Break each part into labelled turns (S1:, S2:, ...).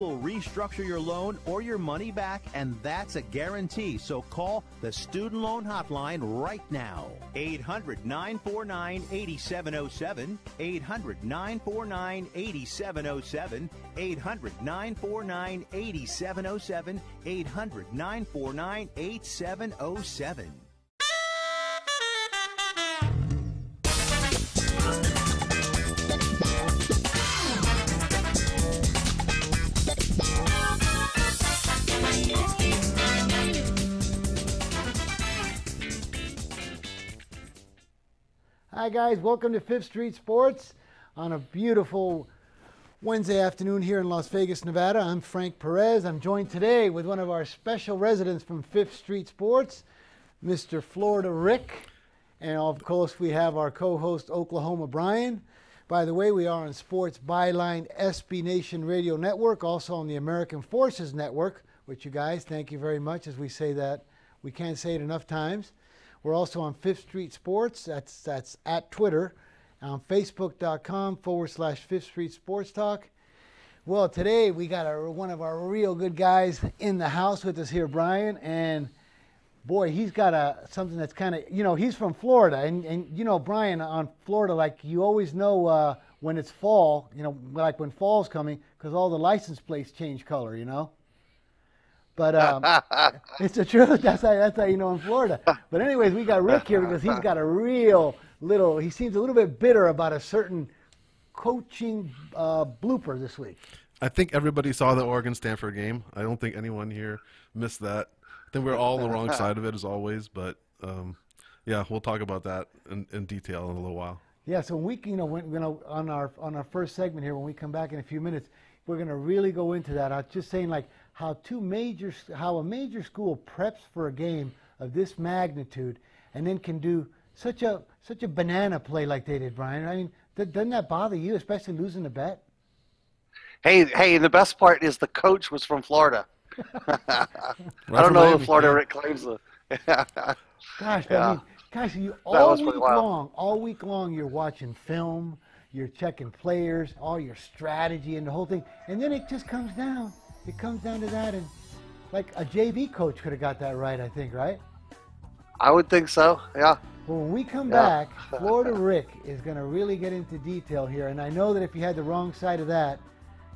S1: We'll restructure your loan or your money back, and that's a guarantee. So call the Student Loan Hotline right now. 800-949-8707. 800-949-8707. 800-949-8707. 800-949-8707.
S2: Hi guys, welcome to 5th Street Sports on a beautiful Wednesday afternoon here in Las Vegas, Nevada. I'm Frank Perez. I'm joined today with one of our special residents from 5th Street Sports, Mr. Florida Rick. And of course we have our co-host Oklahoma Brian. By the way, we are on Sports Byline SB Nation Radio Network, also on the American Forces Network, which you guys, thank you very much as we say that. We can't say it enough times. We're also on 5th Street Sports. That's at Twitter, on Facebook.com/5th Street Sports Talk. Well, today we got one of our real good guys in the house with us here, Brian. And boy, he's got something that's kind of, he's from Florida. And Brian, on Florida, like you always know when it's fall, like when fall's coming, because all the license plates change color, But it's the truth. That's how you know in Florida. But anyways, we got Rick here because he's got he seems a little bit bitter about a certain coaching blooper this week.
S3: I think everybody saw the Oregon-Stanford game. I don't think anyone here missed that. I think we're all on the wrong side of it as always. But, yeah, we'll talk about that in detail in a little while. Yeah, so on our first segment here, when we come back in a few minutes, we're going to really go into that. I'm just saying, like, how a major school preps for a game of this magnitude and then can do such a banana play like they did, Brian. I mean, doesn't that bother you, especially losing the bet?
S4: Hey, the best part is the coach was from Florida. I don't know if Florida Rick claims it.
S2: Gosh, yeah. All week long you're watching film, you're checking players, all your strategy and the whole thing, and then it just comes down. It comes down to that, and like a JV coach could have got that right, I think, right?
S4: I would think so, yeah.
S2: Well, when we come back, Florida Rick is going to really get into detail here, and I know that if you had the wrong side of that,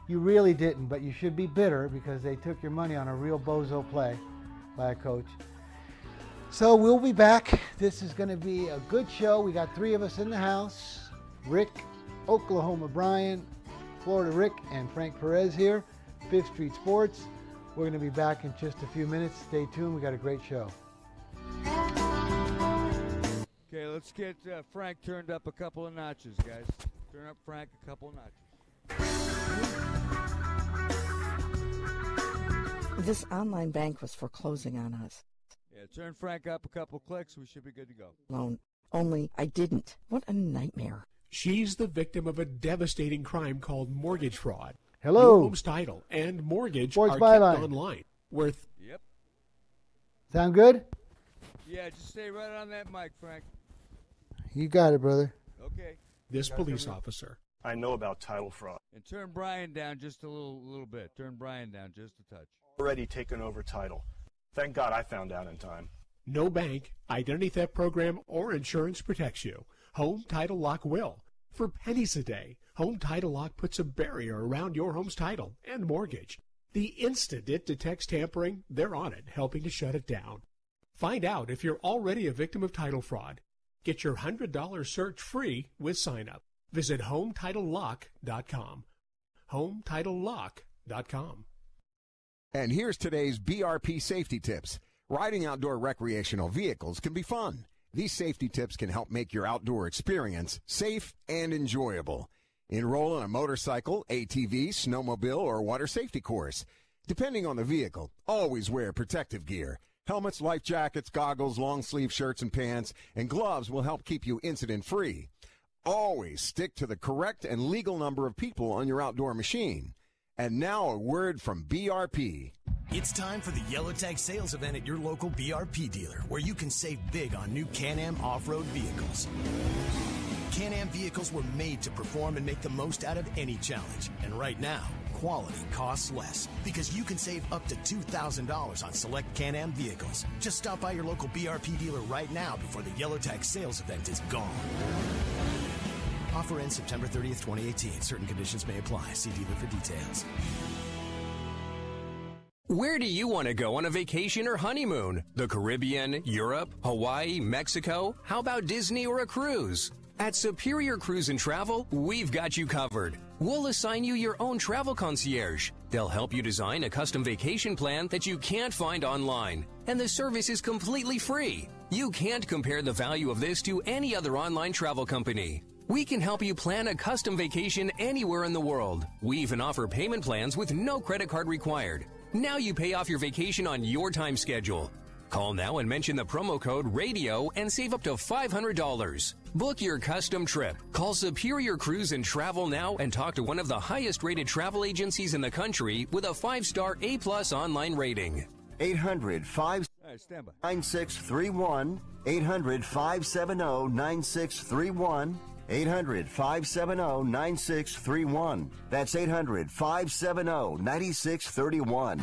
S2: you really didn't, but you should be bitter because they took your money on a real bozo play by a coach. So we'll be back. This is going to be a good show. We got 3 of us in the house. Rick, Oklahoma Brian, Florida Rick, and Frank Perez here. 5th Street Sports. We're going to be back in just a few minutes. Stay tuned. We got a great show.
S5: Okay, let's get Frank turned up a couple of notches, guys. Turn up Frank a couple of notches.
S6: This online bank was foreclosing on us.
S5: Yeah, turn Frank up a couple clicks. We should be good to go.
S6: Loan. Only I didn't. What a nightmare.
S7: She's the victim of a devastating crime called mortgage fraud.
S2: Hello.
S7: Your home's title and mortgage
S2: Sports
S7: are
S2: Byline.
S7: kept online. Worth.
S5: Yep.
S2: Sound good?
S5: Yeah, just stay right on that mic, Frank.
S2: You got it, brother.
S5: Okay.
S7: This police officer.
S8: I know about title fraud.
S5: And turn Brian down just a little bit. Turn Brian down just a touch.
S8: Already taken over title. Thank God I found out in time.
S7: No bank, identity theft program, or insurance protects you. Home Title Lock will. For pennies a day, Home Title Lock puts a barrier around your home's title and mortgage. The instant it detects tampering, they're on it, helping to shut it down. Find out if you're already a victim of title fraud. Get your $100 search free with sign up. Visit HomeTitleLock.com. HomeTitleLock.com.
S9: And here's today's BRP safety tips. Riding outdoor recreational vehicles can be fun. These safety tips can help make your outdoor experience safe and enjoyable. Enroll in a motorcycle, ATV, snowmobile, or water safety course. Depending on the vehicle, always wear protective gear. Helmets, life jackets, goggles, long-sleeve shirts and pants, and gloves will help keep you incident-free. Always stick to the correct and legal number of people on your outdoor machine. And now a word from BRP.
S10: It's time for the Yellow Tag sales event at your local BRP dealer, where you can save big on new Can-Am off-road vehicles. Can-Am vehicles were made to perform and make the most out of any challenge. And right now, quality costs less because you can save up to $2,000 on select Can-Am vehicles. Just stop by your local BRP dealer right now before the Yellow Tag sales event is gone. Offer ends September 30th, 2018. Certain conditions may apply. See dealer for details.
S11: Where do you want to go on a vacation or honeymoon? The Caribbean, Europe, Hawaii, Mexico? How about Disney or a cruise? At Superior Cruise and Travel, we've got you covered. We'll assign you your own travel concierge. They'll help you design a custom vacation plan that you can't find online. And the service is completely free. You can't compare the value of this to any other online travel company. We can help you plan a custom vacation anywhere in the world. We even offer payment plans with no credit card required. Now you pay off your vacation on your time schedule. Call now and mention the promo code RADIO and save up to $500. Book your custom trip. Call Superior Cruise and Travel now and talk to one of the highest rated travel agencies in the country with a 5-star A+ online rating.
S9: 800-570-9631. 800-570-9631. 800-570-9631. That's 800-570-9631.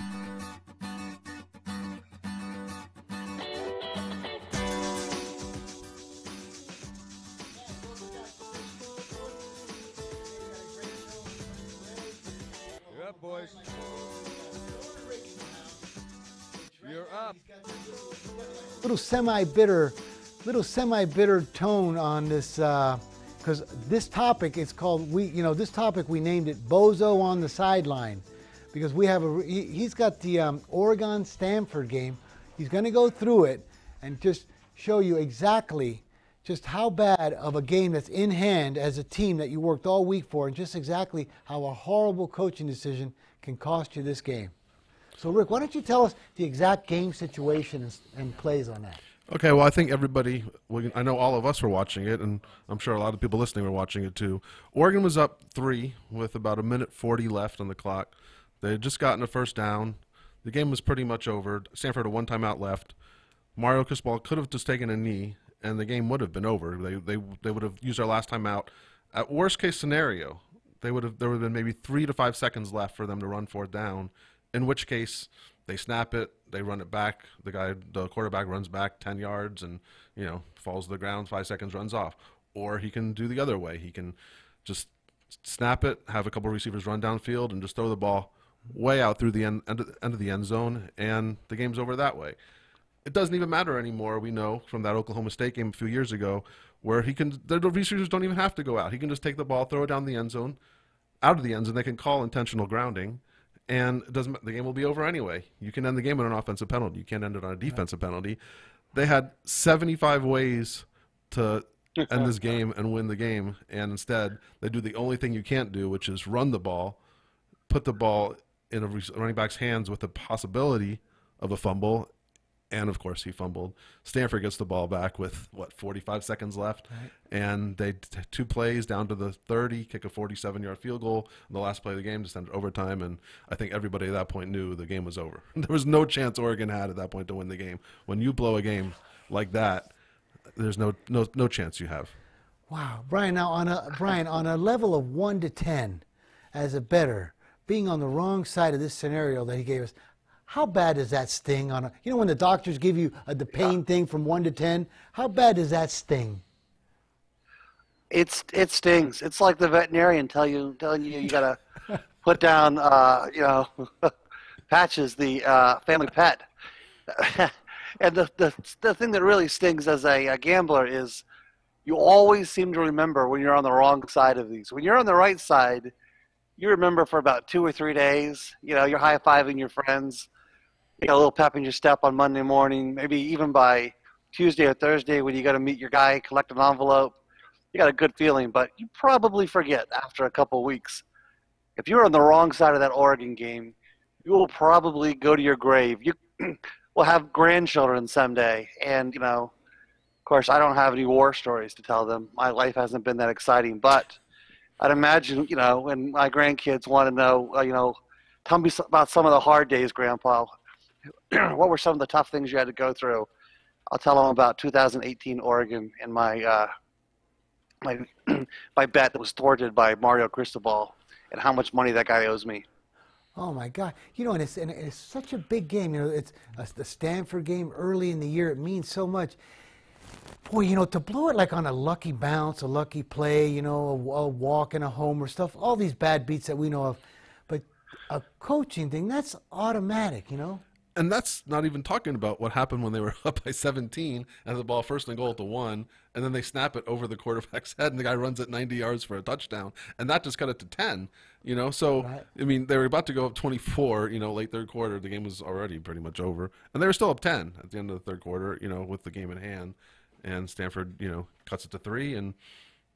S5: You're up, boys. You're up.
S2: Little semi-bitter tone on this, because this topic is called, this topic we named it Bozo on the Sideline, because we have he's got the Oregon-Stanford game. He's going to go through it and just show you exactly just how bad of a game that's in hand as a team that you worked all week for, and just exactly how a horrible coaching decision can cost you this game. So, Rick, why don't you tell us the exact game situation and plays on that?
S3: Okay, well, I think everybody, I know all of us were watching it, and I'm sure a lot of people listening were watching it too. Oregon was up 3 with about 1:40 left on the clock. They had just gotten a first down. The game was pretty much over. Stanford had 1 timeout left. Mario Cristobal could have just taken a knee, and the game would have been over. They would have used their last timeout. At worst case scenario, there would have been maybe 3 to 5 seconds left for them to run 4th down, in which case they snap it, they run it back. The quarterback runs back 10 yards and, falls to the ground, 5 seconds, runs off. Or he can do the other way. He can just snap it, have a couple of receivers run downfield, and just throw the ball way out through the end of the end zone, and the game's over that way. It doesn't even matter anymore. We know from that Oklahoma State game a few years ago where the receivers don't even have to go out. He can just take the ball, throw it down the end zone, out of the end zone. They can call intentional grounding. And the game will be over anyway. You can end the game on an offensive penalty. You can't end it on a defensive penalty. They had 75 ways to end this game and win the game, and instead they do the only thing you can't do, which is run the ball, put the ball in a running back's hands with the possibility of a fumble, and of course he fumbled. Stanford gets the ball back with 45 seconds left, right. And they 2 plays down to the 30, kick a 47-yard field goal in the last play of the game to send it overtime, and I think everybody at that point knew the game was over. There was no chance Oregon had at that point to win the game. When you blow a game like that, there's no chance you have.
S2: Wow, Brian. Now on a level of 1 to 10, as a bettor, being on the wrong side of this scenario that he gave us, how bad does that sting when the doctors give you the pain thing from 1 to 10, how bad does that sting?
S4: It stings. It's like the veterinarian telling you you gotta put down Patches, the family pet. And the thing that really stings as a gambler is you always seem to remember when you're on the wrong side of these. When you're on the right side, you remember for about 2 or 3 days. You're high-fiving your friends. You got a little pep in your step on Monday morning, maybe even by Tuesday or Thursday when you got to meet your guy, collect an envelope. You got a good feeling, but you probably forget after a couple of weeks. If you're on the wrong side of that Oregon game, you will probably go to your grave. You will have grandchildren someday, and, of course, I don't have any war stories to tell them. My life hasn't been that exciting, but I'd imagine, when my grandkids want to know, tell me about some of the hard days, Grandpa. What were some of the tough things you had to go through? I'll tell them about 2018 Oregon and my my bet that was thwarted by Mario Cristobal and how much money that guy owes me.
S2: Oh my God! And it's such a big game. It's the Stanford game early in the year. It means so much. Boy, to blow it like on a lucky bounce, a lucky play, a walk and a homer stuff, all these bad beats that we know of. But a coaching thing, that's automatic,
S3: And that's not even talking about what happened when they were up by 17 and the ball first and goal to 1, and then they snap it over the quarterback's head and the guy runs it 90 yards for a touchdown, and that just cut it to 10. So right. I mean, they were about to go up 24. Late third quarter, the game was already pretty much over, and they were still up 10 at the end of the third quarter. With the game in hand, and Stanford, cuts it to 3, and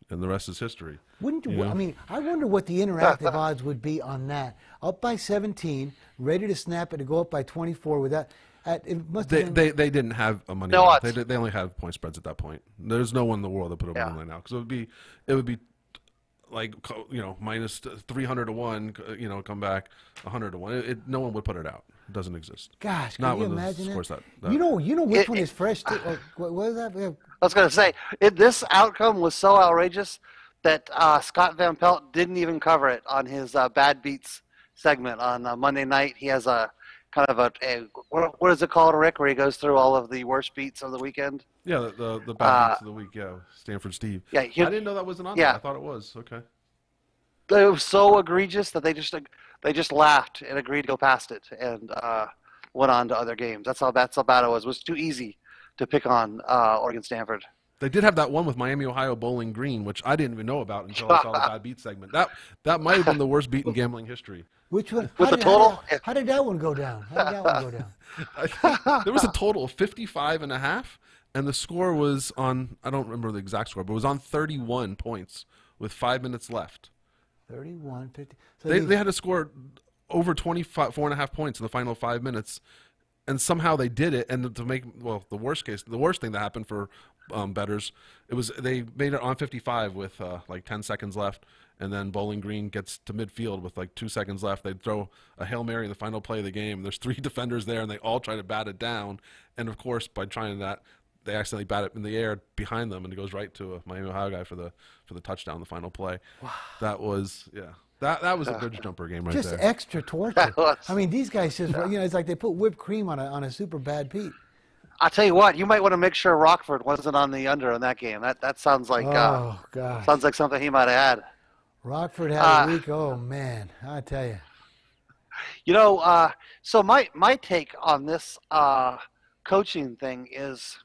S3: the rest is history.
S2: I mean, I wonder what the interactive odds would be on that. Up by 17, ready to snap it to go up by 24 with that. They
S3: didn't have a money line. They only had point spreads at that point. There's no one in the world that put a money line now, because it would be like minus 300 to 1. Come back 100 to 1. No one would put it out. It doesn't exist.
S2: Gosh,
S3: can
S2: you imagine that? You know which one is fresh? What is that?
S4: I was going to say, this outcome was so outrageous that Scott Van Pelt didn't even cover it on his Bad Beats segment on Monday night. He has a kind of what is it called, Rick, where he goes through all of the worst beats of the weekend?
S3: Yeah, the Bad Beats of the week, yeah. Stanford Steve.
S4: Yeah,
S3: I didn't know that wasn't on there. I thought it was. Okay.
S4: It was so egregious that they just laughed and agreed to go past it and went on to other games. That's how bad it was. It was too easy to pick on Oregon Stanford.
S3: They did have that one with Miami, Ohio, Bowling Green, which I didn't even know about until I saw the Bad Beat segment. That might have been the worst beat in gambling history.
S2: Which one?
S4: With the total?
S2: How did that one go down?
S3: I think there was a total of 55.5, and the score was on, I don't remember the exact score, but it was on 31 points with 5 minutes left.
S2: 31, 50. So
S3: they had to score over 4.5 points in the final 5 minutes, and somehow they did it. And to make, the worst thing that happened for bettors, they made it on 55 with like 10 seconds left, and then Bowling Green gets to midfield with like 2 seconds left. They throw a Hail Mary in the final play of the game. There's 3 defenders there, and they all try to bat it down. And of course, by trying that, they accidentally bat it in the air behind them, and it goes right to a Miami, Ohio guy for the touchdown, the final play. Wow. That was that was a bridge jumper game right there.
S2: Just extra torture. I mean, these guys just it's like they put whipped cream on a super bad beat.
S4: I'll tell you what, you might want to make sure Rockford wasn't on the under in that game. That sounds like sounds like something he might have had.
S2: Rockford had a week. Oh man, I tell you.
S4: So my take on this coaching thing is,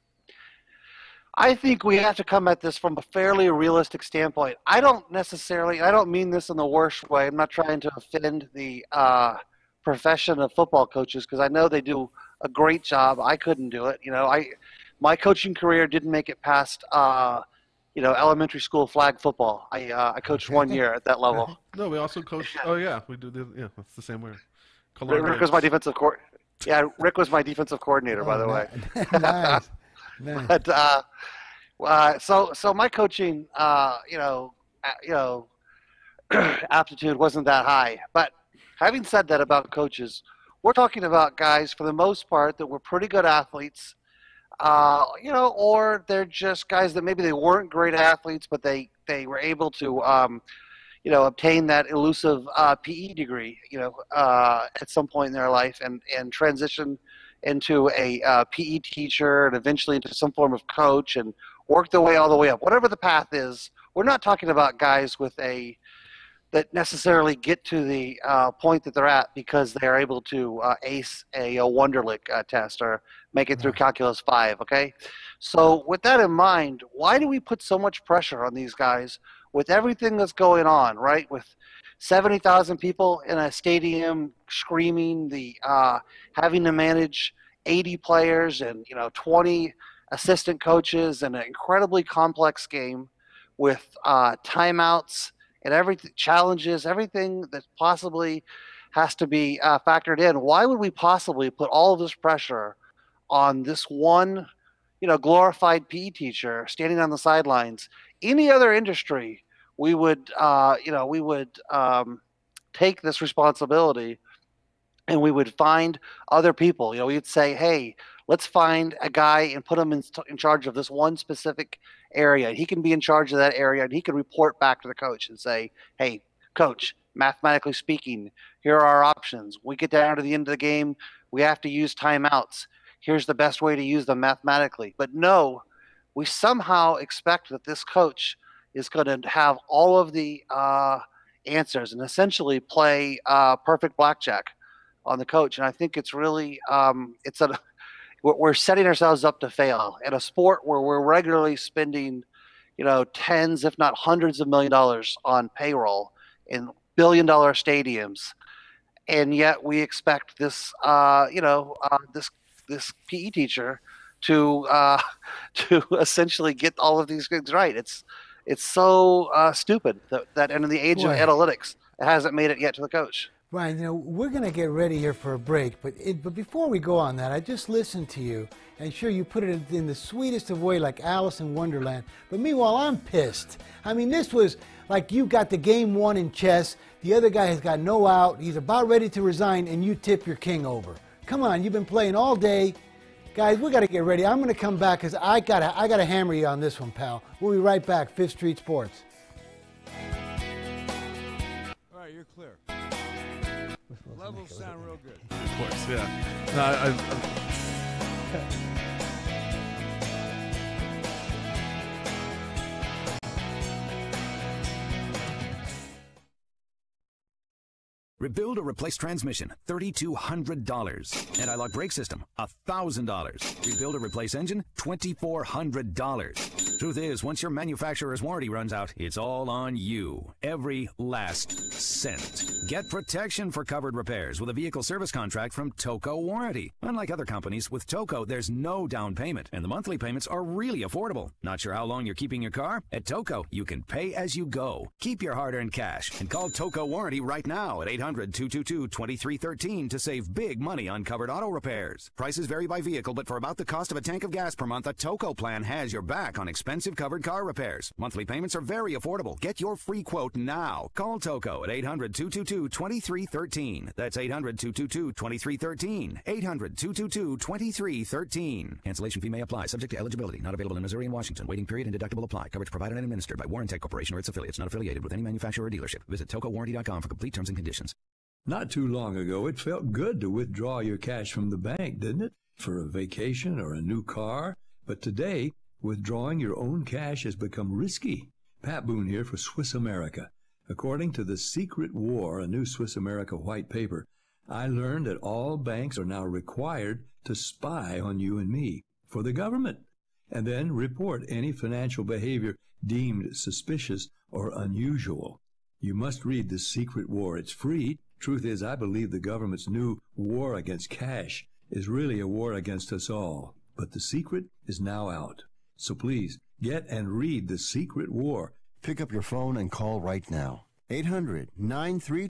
S4: I think we have to come at this from a fairly realistic standpoint. I don't mean this in the worst way. I'm not trying to offend the profession of football coaches, because I know they do a great job. I couldn't do it. My coaching career didn't make it past elementary school flag football. I coached 1 year at that level.
S3: No, we also coached. Oh yeah, we do. Yeah, that's the same way.
S4: Rick was my defensive Rick was my defensive coordinator, by the way.
S2: Nice.
S4: But so my coaching, aptitude wasn't that high. But having said that about coaches, we're talking about guys for the most part that were pretty good athletes, or they're just guys that maybe they weren't great athletes, but they were able to, obtain that elusive PE degree, at some point in their life and transition into a PE teacher and eventually into some form of coach and work their way all the way up. Whatever the path is, we're not talking about guys that necessarily get to the point that they're at because they're able to ace a Wonderlic test or make it through Calculus 5, okay? So with that in mind, why do we put so much pressure on these guys with everything that's going on, right? With 70,000 people in a stadium screaming, having to manage 80 players and 20 assistant coaches and an incredibly complex game with timeouts and challenges, everything that possibly has to be factored in. Why would we possibly put all of this pressure on this one, glorified PE teacher standing on the sidelines? Any other industry, we would take this responsibility and we would find other people. We'd say, hey, let's find a guy and put him in charge of this one specific area. He can be in charge of that area, and he can report back to the coach and say, hey, coach, mathematically speaking, here are our options. We get down to the end of the game, we have to use timeouts. Here's the best way to use them mathematically. But no, we somehow expect that this coach is going to have all of the answers and essentially play perfect blackjack on the coach. And I think it's really we're setting ourselves up to fail in a sport where we're regularly spending, tens, if not hundreds of $1 million on payroll in billion-dollar stadiums, and yet we expect this, this PE teacher to essentially get all of these things right. It's so stupid that in the age of analytics, it hasn't made it yet to the coach.
S2: Brian, we're going to get ready here for a break, but before we go on that, I just listened to you, and sure, you put it in the sweetest of way, like Alice in Wonderland, but meanwhile, I'm pissed. I mean, this was like you got the game won in chess, the other guy has got no out, he's about ready to resign, and you tip your king over. Come on, you've been playing all day. Guys, we got to get ready. I'm going to come back because I gotta hammer you on this one, pal. We'll be right back. 5th Street Sports.
S5: All right, you're clear. Levels sound real good.
S3: Of course, yeah. No,
S12: Rebuild or replace transmission, $3,200. Anti-lock brake system, $1,000. Rebuild or replace engine, $2,400. Truth is, once your manufacturer's warranty runs out, it's all on you. Every last cent. Get protection for covered repairs with a vehicle service contract from Toco Warranty. Unlike other companies, with Toco, there's no down payment, and the monthly payments are really affordable. Not sure how long you're keeping your car? At Toco, you can pay as you go. Keep your hard-earned cash and call Toco Warranty right now at 800-222-2313 to save big money on covered auto repairs. Prices vary by vehicle, but for about the cost of a tank of gas per month, a Toco plan has your back on expensive covered car repairs. Monthly payments are very affordable. Get your free quote now. Call Toco at 800-222-2313. That's 800-222-2313. 800-222-2313. Cancellation fee may apply, subject to eligibility. Not available in Missouri and Washington. Waiting period and deductible apply. Coverage provided and administered by Warrantech Corporation or its affiliates. Not affiliated with any manufacturer or dealership. Visit TocoWarranty.com for complete terms and conditions.
S13: Not too long ago, it felt good to withdraw your cash from the bank, didn't it? For a vacation or a new car. But today, withdrawing your own cash has become risky. Pat Boone here for Swiss America. According to The Secret War, a new Swiss America white paper, I learned that all banks are now required to spy on you and me for the government, and then report any financial behavior deemed suspicious or unusual. You must read The Secret War. It's free. Truth is, I believe the government's new war against cash is really a war against us all. But the secret is now out. So please, get and read The Secret War.
S14: Pick up your phone and call right now. 800-93